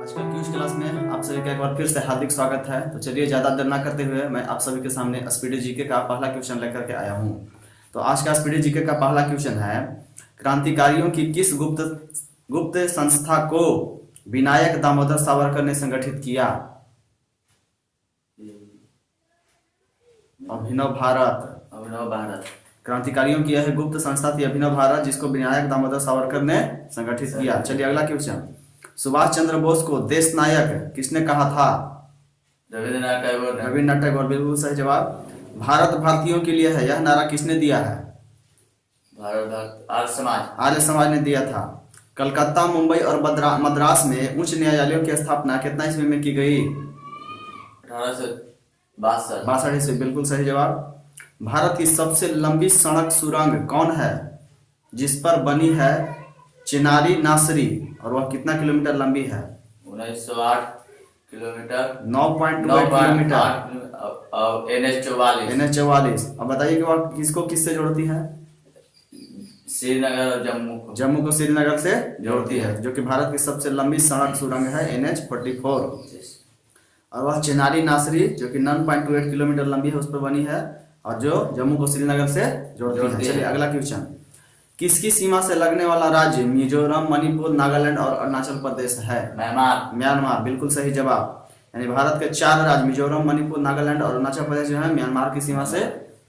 आज का cues class में आप सभी का एक बार फिर से हार्दिक स्वागत है। तो चलिए ज़्यादा देर ना करते हुए मैं आप सभी के सामने स्पीडी जीके का पहला क्वेश्चन लेकर के आया हूँ। तो आज का स्पीडी जीके का पहला क्वेश्चन है, क्रांतिकारियों की किस गुप्त संस्था को विनायक दामोदर सावरकर ने संगठित किया? अभिनव भारत। अभिनव भारत। क्रांतिकारियों की यह गुप्त संस्था थी अभिनव भारत, जिसको विनायक दामोदर सावरकर ने संगठित किया। चलिए अगला क्वेश्चन, सुभाष चंद्र बोस को देश नायक किसने कहा था? रविन्द्रनाथ टैगोर। बिल्कुल सही जवाब। भारत भारतीयों के लिए है, यह नारा किसने दिया है? आर्य समाज ने दिया था। कलकत्ता, मुंबई और मद्रास में उच्च न्यायालयों की स्थापना कितना ईस्वी में की गई? 1862 ईस्वी। बिल्कुल सही जवाब। भारत की सबसे लंबी सड़क सुरंग कौन है जिस पर बनी है चिनारी नासरी, और वह कितना किलोमीटर लंबी है? 1908 किलोमीटर। 9.28 किलोमीटर। NH 44। अब बताइए कि वह किसको किससे जोड़ती है? श्रीनगर और जम्मू को श्रीनगर से जोड़ती है, जो कि भारत की सबसे लंबी सड़क सुरंग है NH 44। और वह चिनारी नासरी जो कि 9.28 किलोमीटर लंबी है उस पर बनी है, और जो जम्मू को श्रीनगर से जोड़ती है। चलिए अगला क्वेश्चन, किसकी सीमा से लगने वाला राज्य मिजोरम, मणिपुर, नागालैंड और अरुणाचल प्रदेश है? म्यांमार। बिल्कुल सही जवाब। यानी भारत के 4 राज्य मिजोरम, मणिपुर, नागालैंड और अरुणाचल प्रदेश जो है म्यांमार की सीमा से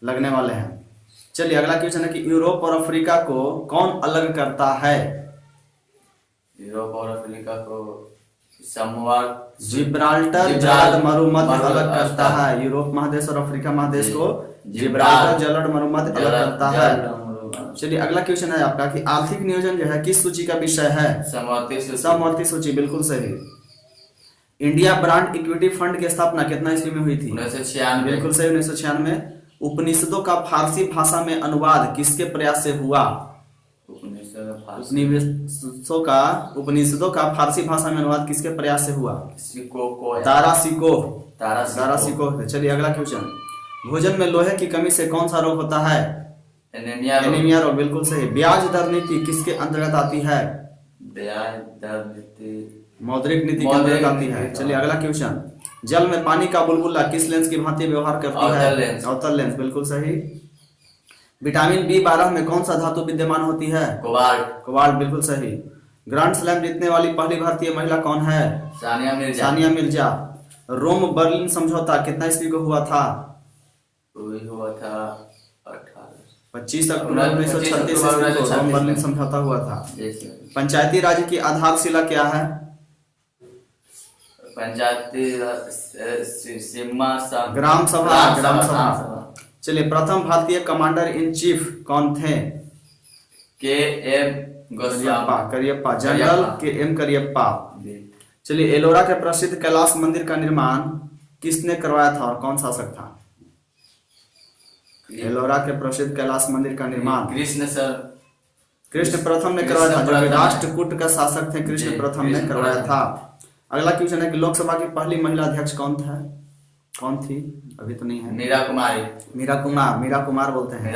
लगने वाले हैं। चलिए अगला क्वेश्चन है कि यूरोप और अफ्रीका को कौन अलग करता है? यूरोप और अफ्रीका को समूह जिब्राल्टर जलद मरुमध्य अलग करता है। यूरोप महादेश और अफ्रीका महादेश को जिब्राल्टर जलद मरुमध्य अलग करता है। चलिए अगला क्वेश्चन है आपका कि आर्थिक नियोजन जो है किस सूची का विषय है? समवर्ती सूची। बिल्कुल सही। इंडिया ब्रांड इक्विटी फंड की स्थापना कितना ईस्वी में हुई थी? 1996। बिल्कुल सही, 1996। उपनिषदों का फारसी भाषा में अनुवाद किसके प्रयास से हुआ? उपनिषदों का फारसी भाषा में अनुवाद किसके प्रयास से हुआ? दारा सिकोह। चलिए अगला क्वेश्चन, भोजन में लोहे की कमी से कौन सा रोग होता है? एनीमिया रोग। बिल्कुल सही। ब्याज दर नीति किसके अंतर्गत आती है? मौद्रिक नीति के अंतर्गत आती है। चलिए अगला क्वेश्चन, जल में पानी का बुलबुला किस लेंस की भांति व्यवहार करती है? अवतल लेंस। बिल्कुल सही। विटामिन B12 में कौन सा धातु विद्यमान होती है? कोबाल्ट। बिल्कुल सही। ग्रैंड स्लैम जीतने वाली पहली भारतीय महिला कौन है? सानिया मिर्जा। रोम बर्लिन समझौता कितना ईस्वी को हुआ था? 25 अक्टूबर 1936 को रोम बर्लिन समझौता हुआ था। पंचायती राज की आधारशिला क्या है? ग्राम सभा। चलिए प्रथम भारतीय कमांडर इन चीफ कौन थे? करियप्पा। General KM Cariappa. चलिए एलोरा के प्रसिद्ध कैलाश मंदिर का निर्माण किसने करवाया था और कौन शासक था? एलोरा के प्रसिद्ध कैलाश मंदिर का निर्माण कृष्ण प्रथम ने करवाया था, जो कि राष्ट्रकूट का शासक थे। कृष्ण प्रथम ने करवाया था। अगला क्वेश्चन है कि लोकसभा की पहली महिला अध्यक्ष कौन थी? अभी तो नहीं है। मीरा कुमार बोलते हैं।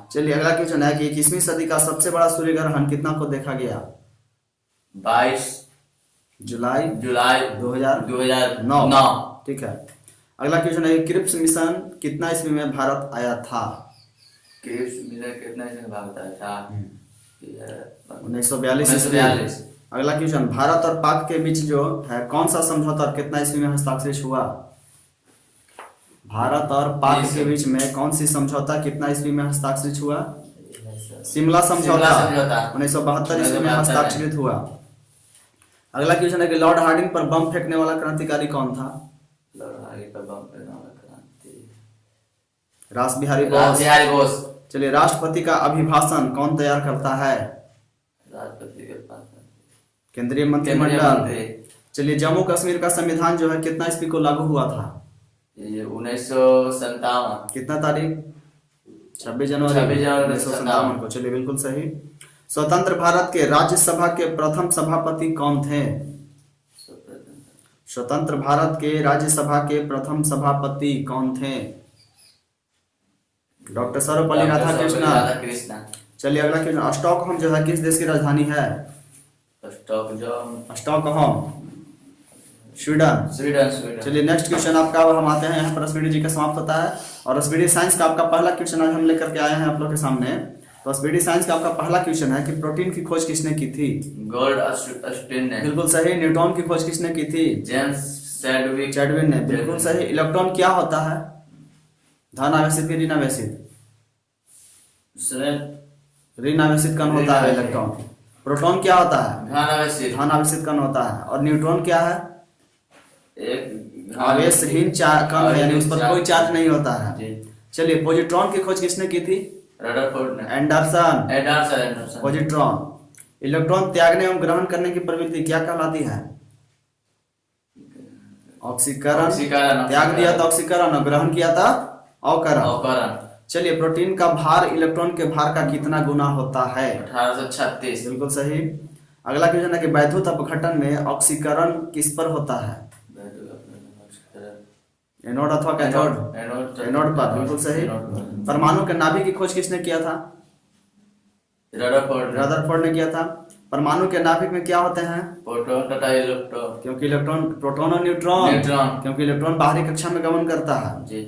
चलिए अगला क्वेश्चन है कि 21वीं सदी का सबसे बड़ा सूर्य ग्रहण कितना को देखा गया? 22 जुलाई 2009। ठीक है। अगला क्वेश्चन है क्रिप्स मिशन कितना ईस्वी में भारत आया था? क्रिप्स मिशन कितना ईस्वी में भारत आया था? 1942। अगला क्वेश्चन, भारत और पाक के बीच जो है कौन सा समझौता कितना ईस्वी में हस्ताक्षरित हुआ? भारत और पाक के बीच में कौन सी समझौता कितना ईस्वी में हस्ताक्षरित हुआ? शिमला समझौता 1972 ईस्वी में हस्ताक्षरित हुआ। अगला क्वेश्चन है कि लॉर्ड हार्डिंग पर बम फेंकने वाला क्रांतिकारी कौन था? रास बिहारी बोस। चलिए राष्ट्रपति का अभिभाषण कौन तैयार करता है? केंद्रीय मंत्रिमंडल। चलिए जम्मू कश्मीर का संविधान जो है कितना ईस्वी को लागू हुआ था? 1957। कितना तारीख? 26 जनवरी 1957 को। चलिए बिल्कुल सही। स्वतंत्र भारत के राज्यसभा के प्रथम सभापति कौन थे? स्वतंत्र भारत के राज्यसभा के प्रथम सभापति कौन थे? डॉक्टर सर्वपल्ली राधाकृष्णन। चलिए अगला क्वेश्चन, स्टॉकहोम जो है किस देश की राजधानी है? Stockholm Stockholm Sweden. Sweden Sweden. चलिए नेक्स्ट क्वेश्चन आपका अब हम आते हैं यहाँ पर स्पीडी जी का समाप्त होता है। और स्पीडी साइंस का आपका पहला क्वेश्चन आज हम लेकर के आए हैं आप लोग के सामने। तो स्पीडी साइंस का आपका पहला क्वेश्चन है कि प्रोटीन की खोज किसने की थी? गोल्ड अस्टिन ने। बिल्कुल सही। न्यूट्रॉन की खोज किसने की थी? जेम्स चैडविक ने। बिल्कुल सही। इलेक्ट्रॉन क्या होता है? धन आवेशित कि ऋण आवेशित? ऋण आवेशित कण होता है इलेक्ट्रॉन। प्रोटॉन क्या होता है? धन आवेशित कण होता है। और न्यूट्रॉन क्या है? एक आवेशहीन कण, यानी उस पर कोई चार्ज नहीं होता है। जी। चलिए पॉजिट्रॉन की खोज किसने की थी? रदरफोर्ड ने। एंडरसन। पॉजिट्रॉन। इलेक्ट्रॉन त्यागने एवं ग्रहण करने की प्रवृत्ति क्या कहलाती है? ऑक्सीकरण। त्याग दिया था ऑक्सीकरण और ग्रहण किया था अवकरण। चलिए प्रोटीन का भार इलेक्ट्रॉन के भार का कितना गुना होता है? 1836। बिल्कुल सही। अगला क्वेश्चन है कि वैद्युत अपघटन में ऑक्सीकरण किस पर होता है? एनोड अथवा कैथोड? एनोड पर। बिल्कुल सही। परमाणु के नाभिक की खोज किसने किया था? रदरफोर्ड ने किया था। परमाणु के नाभिक में क्या होते हैं? प्रोटॉन तथा इलेक्ट्रॉन। क्योंकि इलेक्ट्रॉन, प्रोटॉन और न्यूट्रॉन। क्योंकि इलेक्ट्रॉन बाहरी कक्षा में गमन करता है। जी।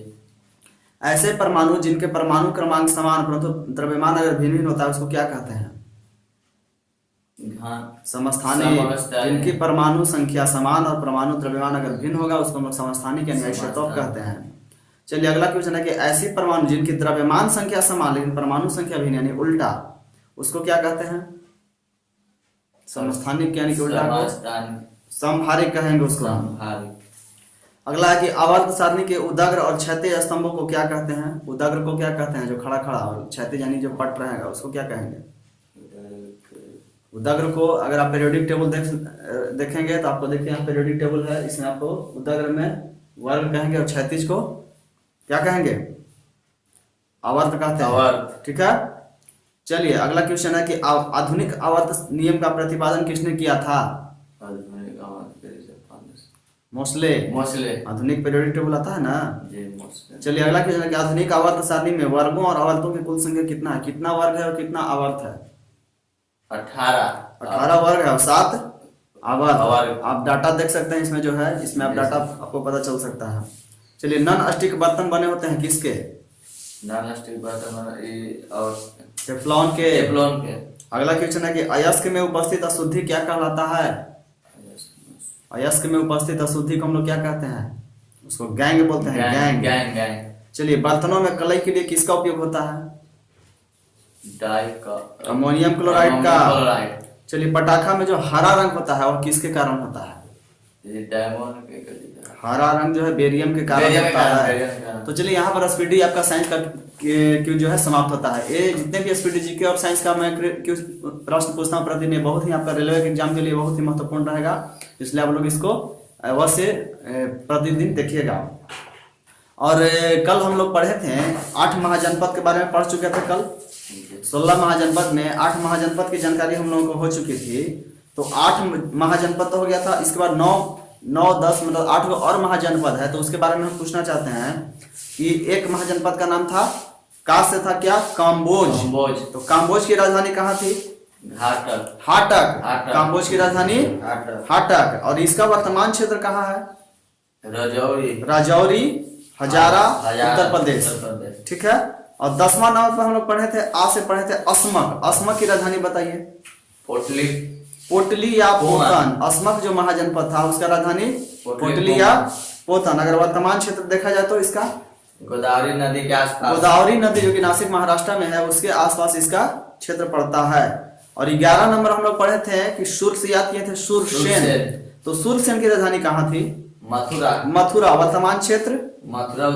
ऐसे परमाणु जिनके परमाणु क्रमांक समान परंतु द्रव्यमान अगर भिन्न भिन्न होता है उसको क्या कहते हैं? समस्थानिक। जिनकी परमाणु संख्या समान और परमाणु द्रव्यमान अगर भिन्न होगा उसको हम लोग समस्थानिक यानी आइसोटोप कहते हैं। चलिए अगला क्वेश्चन है कि ऐसी परमाणु जिनकी द्रव्यमान संख्या समान लेकिन परमाणु संख्या भिन्न यानी उल्टा, उसको क्या कहते हैं? समस्थानिक यानी कि उल्टा समहारिक कहेंगे उसको। अगला है कि आवर्त सारणी के उदग्र और क्षैतिज स्तंभों को क्या कहते हैं? उदग्र को क्या कहते हैं? जो खड़ा खड़ा, और क्षैतिज यानी जो पट रहेगा उसको क्या कहेंगे? उदग्र को अगर आप पीरियोडिक टेबल देखेंगे तो आपको देखिए यहाँ पीरियोडिक टेबल है, इसमें आपको उदग्र में वर्ग कहेंगे और क्षैतिज को क्या कहेंगे? आवर्त कहते हैं। ठीक है। चलिए अगला क्वेश्चन है कि आधुनिक आवर्त नियम का प्रतिपादन किसने किया था? मोस्ले। आधुनिक पीरियोडिक टेबल आता है ना। चलिए अगला क्वेश्चन है कि आधुनिक आवर्त सारणी में वर्गों और आवर्तों की कुल संख्या कितना है? कितना वर्ग है और कितना आवर्त है? 18 वर्ग है और 7 आवर्त। आप डाटा देख सकते हैं इसमें जो है, इसमें आप डाटा आपको पता चल सकता है। चलिए नॉन स्टिक बर्तन बने होते हैं किसके? नॉन स्टिक बर्तन और टेफ्लॉन के। अगला क्वेश्चन है कि अयस्क में उपस्थित अशुद्धि क्या कहलाता है? अयस्क में उपस्थित अशुद्धि को हम लोग क्या कहते हैं? उसको गैंग बोलते हैं। गैंग। चलिए बर्तनों में कलई के लिए किसका उपयोग होता है? अमोनियम क्लोराइड का। चलिए पटाखा में जो हरा रंग होता है वो किसके कारण होता है? हरा रंग जो है बेरियम के कारण होता है। तो चलिए यहाँ पर स्पीडी आपका साइंस का क्यों जो है समाप्त होता है। ये जितने भी स्पीडी जीके और साइंस का मैं क्यों प्रश्न पूछता हूँ प्रतिदिन, बहुत ही आपका रेलवे के एग्जाम के लिए बहुत ही महत्वपूर्ण रहेगा, इसलिए आप लोग इसको अवश्य प्रतिदिन देखिएगा। और कल हम लोग पढ़े थे 8 महाजनपद के बारे में पढ़ चुके थे। कल 16 महाजनपद में 8 महाजनपद की जानकारी हम लोगों को हो चुकी थी। तो 8 महाजनपद तो हो गया था, इसके बाद 9, 10 मतलब 8 और महाजनपद है। तो उसके बारे में हम पूछना चाहते हैं कि एक महाजनपद का नाम था से था क्या? काम्बोज। तो काम्बोज की राजधानी कहाँ थी? हाटक। काम्बोज की राजधानी हाटक। और इसका वर्तमान क्षेत्र कहाँ है? राजौरी, हजारा, उत्तर प्रदेश। ठीक है। और 10वां नंबर पर हम लोग पढ़े थे से पढ़े थे अस्मक। अस्मक की राजधानी बताइए। पोटली या पोतन। अस्मक जो महाजनपद था उसका राजधानी पोटली या पोतन। अगर वर्तमान क्षेत्र देखा जाए तो इसका गोदावरी नदी के आसपास, गोदावरी नदी जो कि नासिक महाराष्ट्र में है उसके आसपास इसका क्षेत्र पड़ता है। और 11 नंबर हम लोग पढ़े थे कि शूर से याद किए थे शूरसेन। तो शूरसेन की राजधानी कहाँ थी? मथुरा। वर्तमान क्षेत्र मथुरा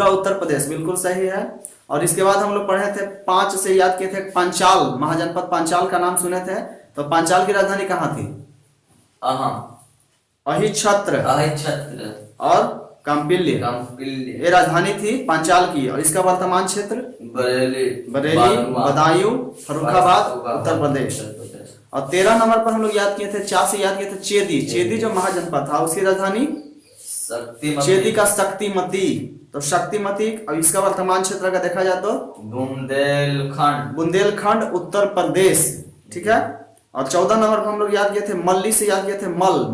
उत्तर प्रदेश। बिल्कुल सही है। और इसके बाद हम लोग पढ़े थे 5 से याद किए थे पांचाल महाजनपद। पांचाल का नाम सुने थे। तो पांचाल की राजधानी कहाँ थी? अहिच्छत्र और कंपिल्य ये राजधानी थी पांचाल की। और इसका वर्तमान क्षेत्र बरेली, बदायूं, फर्रुखाबाद, उत्तर प्रदेश। और 13 नंबर पर हम लोग याद किए थे से याद किए थे चेदी जो महाजनपद था उसकी राजधानी चेदी का शक्तिमती। तो शक्तिमती। और इसका वर्तमान क्षेत्र का देखा जाए तो बुंदेलखंड, उत्तर प्रदेश। ठीक है। और 14 नंबर पर हम लोग याद किए थे मल्ली से याद किए थे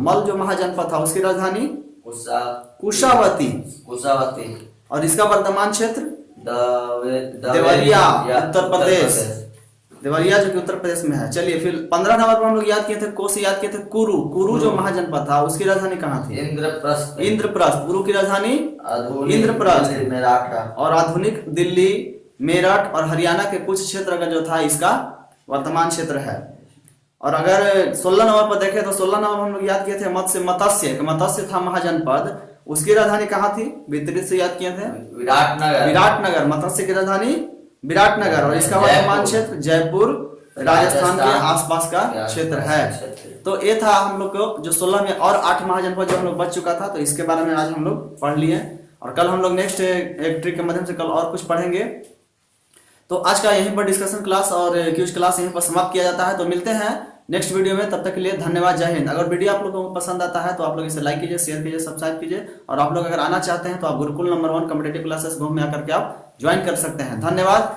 मल जो महाजनपद था उसकी राजधानी कुशा कुशावती। कुशावती। और इसका वर्तमान क्षेत्र देवरिया देवरिया उत्तर प्रदेश। प्रदेश। देवरिया जो कि उत्तर प्रदेश में है। चलिए फिर 15 नंबर पर हम लोग याद किए थे कोसी याद किए थे कुरु जो महाजनपद था उसकी राजधानी कहाँ थी? इंद्रप्रस्थ। इंद्रप्रस्थ। कुरु की राजधानी आधुनिक इंद्रप्रस्थ। दिल्ली, मेरठ। और आधुनिक दिल्ली, मेरठ और हरियाणा के कुछ क्षेत्र का जो था इसका वर्तमान क्षेत्र है। और अगर 16 नंबर पर देखें तो 16 नंबर हम लोग याद किए थे मत्स्य था महाजनपद, उसकी राजधानी कहाँ थी? वितरित से याद किए थे विराटनगर। मत्स्य की राजधानी विराटनगर। और इसका वर्तमान क्षेत्र जयपुर राजस्थान के आसपास का क्षेत्र है। तो ये था हम लोग को जो 16 में, और 8 महाजनपद जो हम लोग बच चुका था, तो इसके बारे में आज हम लोग पढ़ लिए। और कल हम लोग नेक्स्ट एक ट्रिक के माध्यम से कल और कुछ पढ़ेंगे। तो आज का यहीं पर डिस्कशन क्लास और क्विज क्लास यहीं पर समाप्त किया जाता है। तो मिलते हैं नेक्स्ट वीडियो में, तब तक के लिए धन्यवाद, जय हिंद। अगर वीडियो आप लोगों को पसंद आता है तो आप लोग इसे लाइक कीजिए, शेयर कीजिए, सब्सक्राइब कीजिए। और आप लोग अगर आना चाहते हैं तो आप गुरुकुल नंबर 1 कॉम्पिटिटिव क्लासेस में आकर के आप ज्वाइन कर सकते हैं। धन्यवाद।